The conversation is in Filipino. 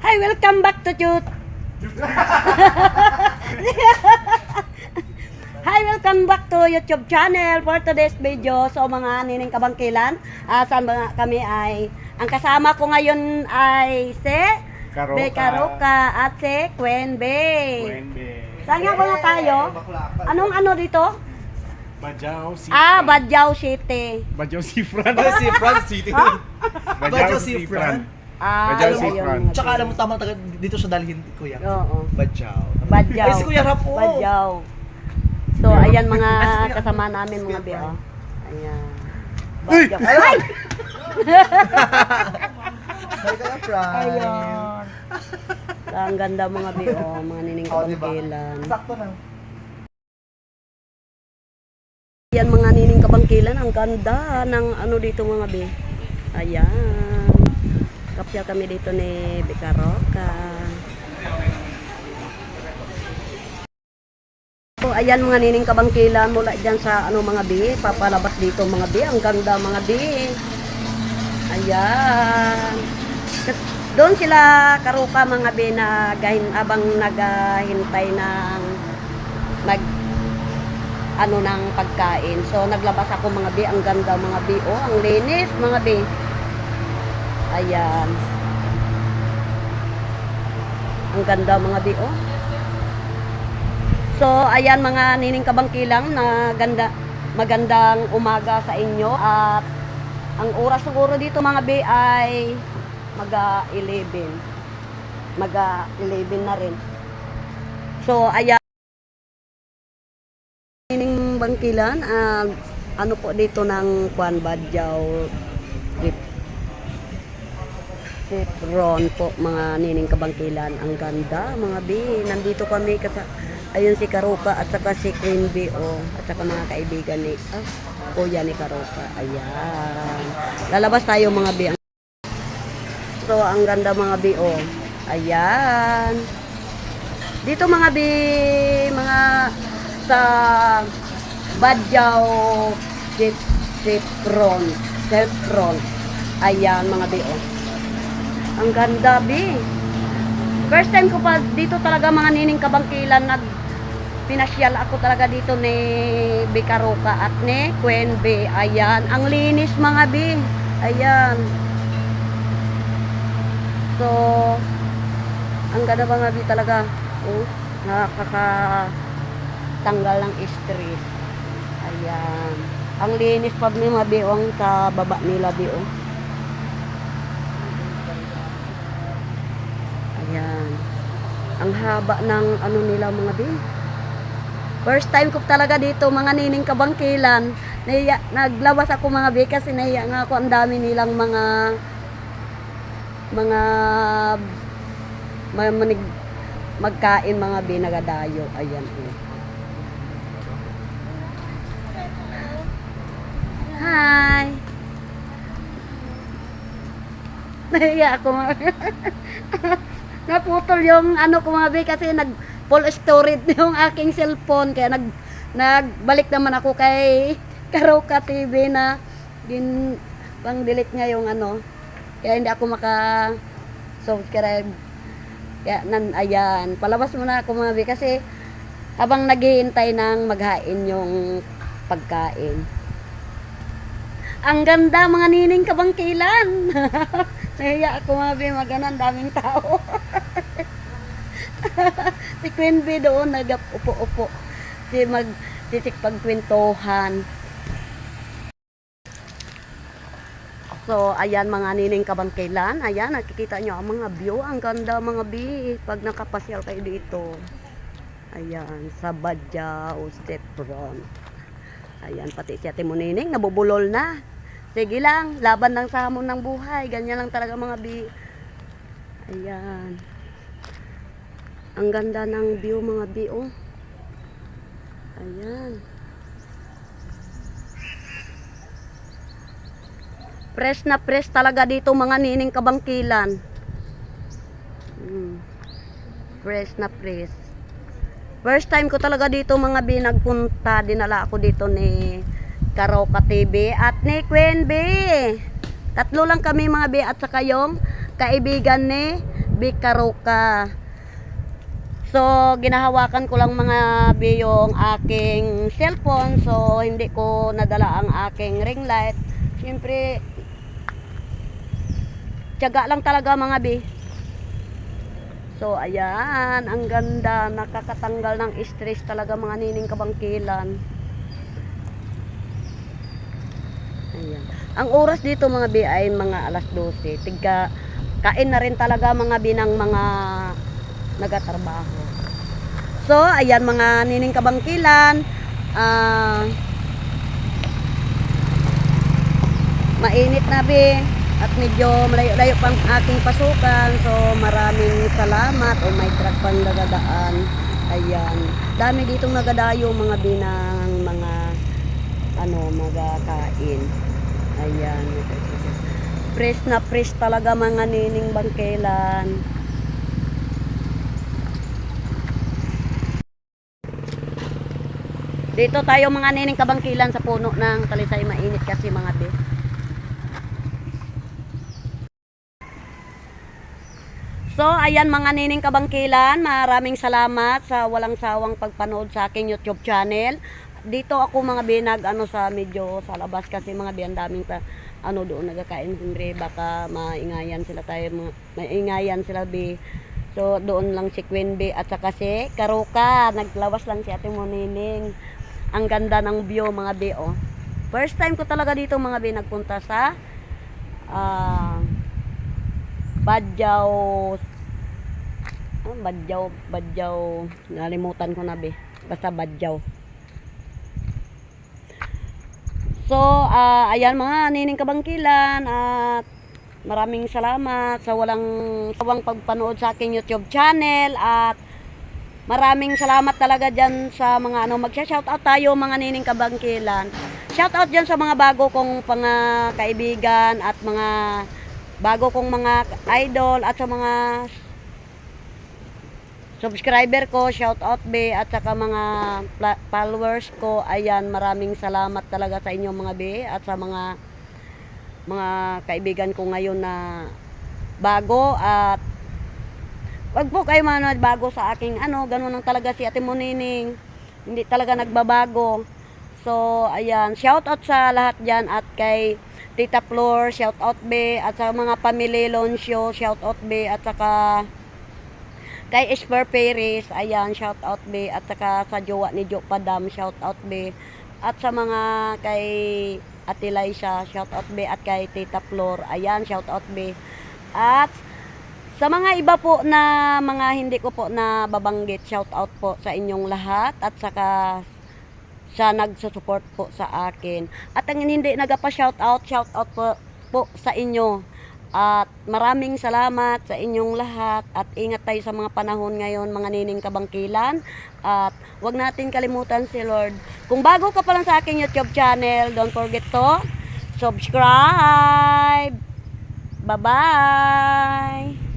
Hi, welcome back to Jut. Hi, welcome back to YouTube channel for today's video. So mga nining kabangkilan, saan ba kami ay, ang kasama ko ngayon ay si Bekaroka at si Quenbe. Saan nga ba nga tayo? Anong ano dito? Bajau City. Bajau City. Bajau Cifran. Cifran City. Bajau Cifran. Ayun. Bajau Cifran. Tsaka alam mo tama taga dito sa dalhin kuya. Oo. Bajau. Bajau. Ay si Kuya Rapo. Bajau. So ayan mga kasama namin mga biyo. Ayan. Bajau. Ay! Ayun. Ang ganda mga biyo, mga nining kabangkilan. Sakto na. Ayan mga nining kabangkilan, ang ganda ng ano dito mga bi. Ayan. Kapya kami dito ni Bekaroka. So, ayan mga nining kabangkilan mula dyan sa ano mga bi, papalabas dito mga bi. Ang ganda mga bi. Ayan. Doon sila Karoka mga bi na abang naghahintay ng ano ng pagkain. So naglabas ako mga bi, ang ganda mga bi. Oh, ang linis mga bi. Ayan. Ang ganda mga bi oh. So ayan mga nining kabangkilang na magandang umaga sa inyo at ang oras siguro dito mga bi ay mag-11 na rin. So ayan nining bangkilan, ano po dito ng Bajau Cifran po mga nining kabangkilan. Ang ganda mga bi. Nandito kami ayun si Karoka at saka si Quenbe at saka mga kaibigan ni kuya ni Karoka. Ayan. Lalabas tayo mga bi. So ang ganda mga bi Ayan. Dito mga bi, mga sa Bajau Cifran. Ayan mga bi Ang ganda bi. First time ko pa dito talaga mga nining kabangkilan pinasyal ako talaga dito ni Bekaroka at ni Quenbe. Ayan, ang linis mga bi. Ayan. So ang ganda mga bi talaga. Nakakatanggal ng stress. Ayan. Ang linis pa mga bi sa baba nila bi Ayan. Ang haba ng ano nila mga bi. First time ko talaga dito mga nining kabangkilan. Naglabas ako mga bi kasi nahiya nga ako, ang dami nilang mga magkain mga bi nagadayo. Ayan. Hi. Nahiya ako mga naputol yung ano ko mga bi kasi full storage yung aking cellphone kaya nagbalik naman ako kay Karoka TV na pang delete niya yung ano kaya hindi ako subscribe kaya ayan palabas muna ako mga bi kasi habang naghihintay ng maghain yung pagkain. Ang ganda mga nining kabangkilan. Nahiya ako mga bi, maganan daming tao. Si Quenbe doon nag-upo-upo. Magsisikpagkwentuhan. So, ayan mga nining kabangkilan. Ayan, nakikita nyo ang mga view. Ang ganda mga bi. Pag nakapasyal kayo dito. Ayan, sa Bajau Cifran. Ayan, pati si Ate Munining, nabubulol na. Sige lang, laban lang sa hamon ng buhay. Ganyan lang talaga mga bi. Ayan. Ang ganda ng view mga bi Ayan. Fresh na fresh talaga dito mga nining kabangkilan. Fresh na fresh. First time ko talaga dito mga bi nagpunta. Dinala ako dito ni Karoka TV at ni Quenbe. Tatlo lang kami mga bi at saka yung kaibigan ni Bikaruka. So, ginahawakan ko lang mga bi yung aking cellphone. So, hindi ko nadala ang aking ring light. Siyempre, tiyaga lang talaga mga bi. So, ayan. Ang ganda. Nakakatanggal ng stress talaga mga nining kabangkilan. Ayan. Ang oras dito mga bi ay mga alas 12. Tigka, kain na rin talaga mga bi ng mga nagatrabaho. So, ayan mga nining kabangkilan. Mainit na bi. At medyo malayo-layo pang aking pasukan. So, maraming salamat. O may truck pang nagadaan. Ayan. Dami ditong nagadayo mga binang mga magakain. Ayan. Fresh na fresh talaga mga nining bangkelan. Dito tayo mga nining kabangkilan sa puno ng talisay, mainit kasi mga be. So, ayan mga nining kabangkilan, maraming salamat sa walang sawang pagpanood sa aking YouTube channel. Dito ako mga be sa medyo sa labas kasi mga be ang daming doon nagkakain, siyempre baka maingayan sila tayo, maingayan sila be. So, doon lang si Queen B at saka si Karuka, naglawas lang si Ate Monining. Ang ganda ng view mga be, oh. First time ko talaga dito mga be nagpunta sa Badyaw, nalimutan ko na be. Basta Badyaw. So, ayan mga nining kabangkilan at maraming salamat sa walang sawang pagpanood sa aking YouTube channel at maraming salamat talaga dyan sa mga magsha-shoutout tayo mga nining kabangkilan. Shoutout dyan sa mga bago kong kaibigan at mga bago kong mga idol at sa mga subscriber ko, shoutout be at saka mga followers ko. Ayan, maraming salamat talaga sa inyo mga be at sa mga kaibigan ko ngayon na bago at wag po kayo manood bago sa aking ganun lang talaga si Ate Monining. Hindi talaga nagbabago. So, ayan, shout out sa lahat dyan at kay Tita Flor, shout out be at sa mga pamilya Loncio, shout out be at saka kay Esper Perez, ayan, shout out be at saka sa jowa ni Jo Padam, shout out be at sa mga kay Ate Liza, shout out be at kay Tita Flor, ayan, shout out be at sa mga iba po na mga hindi ko po na babanggit, shout out po sa inyong lahat at saka sa nagsusupport po sa akin. At ang hindi shout out po sa inyo. At maraming salamat sa inyong lahat at ingat tayo sa mga panahon ngayon mga nining kabangkilan. At wag natin kalimutan si Lord. Kung bago ka pa lang sa aking YouTube channel, don't forget to subscribe. Bye-bye!